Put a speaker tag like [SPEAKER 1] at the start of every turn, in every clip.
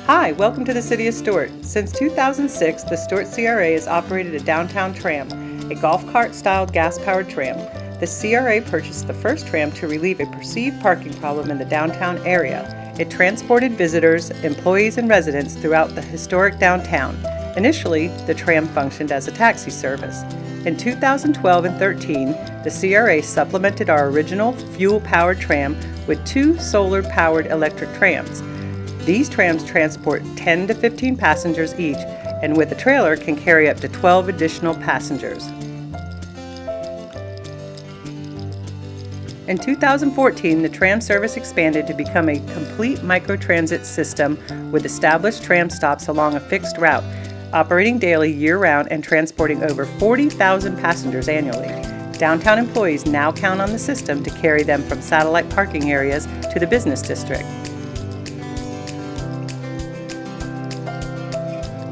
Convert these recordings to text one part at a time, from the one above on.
[SPEAKER 1] Hi, welcome to the City of Stuart. Since 2006, the Stuart CRA has operated a downtown tram, a golf cart-styled gas-powered tram. The CRA purchased the first tram to relieve a perceived parking problem in the downtown area. It transported visitors, employees, and residents throughout the historic downtown. Initially, the tram functioned as a taxi service. In 2012 and 13, the CRA supplemented our original fuel-powered tram with two solar-powered electric trams. These trams transport 10 to 15 passengers each, and with a trailer can carry up to 12 additional passengers. In 2014, the tram service expanded to become a complete microtransit system with established tram stops along a fixed route, operating daily year-round and transporting over 40,000 passengers annually. Downtown employees now count on the system to carry them from satellite parking areas to the business district.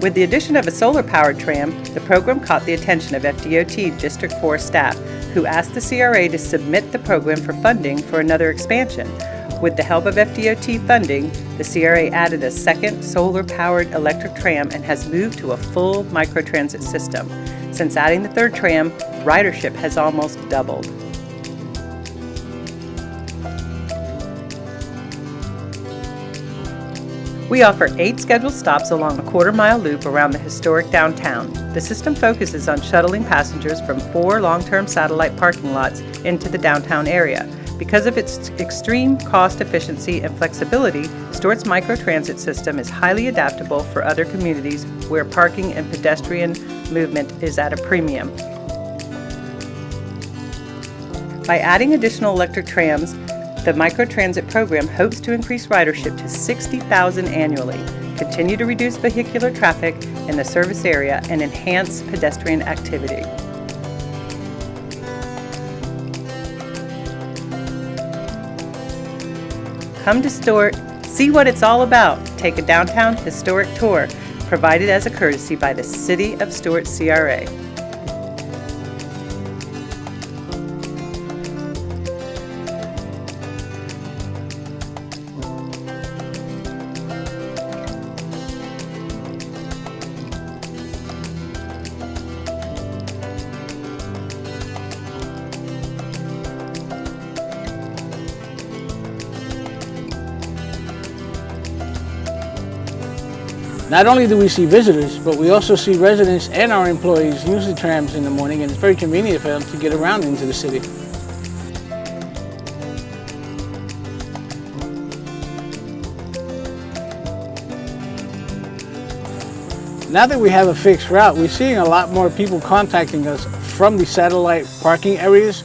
[SPEAKER 1] With the addition of a solar-powered tram, the program caught the attention of FDOT District 4 staff, who asked the CRA to submit the program for funding for another expansion. With the help of FDOT funding, the CRA added a second solar-powered electric tram and has moved to a full microtransit system. Since adding the third tram, ridership has almost doubled. We offer 8 scheduled stops along a quarter-mile loop around the historic downtown. The system focuses on shuttling passengers from 4 long-term satellite parking lots into the downtown area. Because of its extreme cost efficiency and flexibility, Stuart's microtransit system is highly adaptable for other communities where parking and pedestrian movement is at a premium. By adding additional electric trams, the microtransit program hopes to increase ridership to 60,000 annually, continue to reduce vehicular traffic in the service area, and enhance pedestrian activity. Come to Stuart, see what it's all about. Take a downtown historic tour, provided as a courtesy by the City of Stuart CRA.
[SPEAKER 2] Not only do we see visitors, but we also see residents and our employees use the trams in the morning, and it's very convenient for them to get around into the city. Now that we have a fixed route, we're seeing a lot more people contacting us from the satellite parking areas.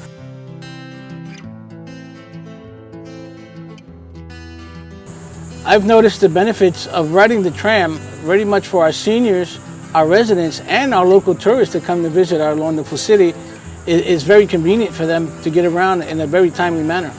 [SPEAKER 2] I've noticed the benefits of riding the tram very much for our seniors, our residents, and our local tourists that come to visit our wonderful city. It's very convenient for them to get around in a very timely manner.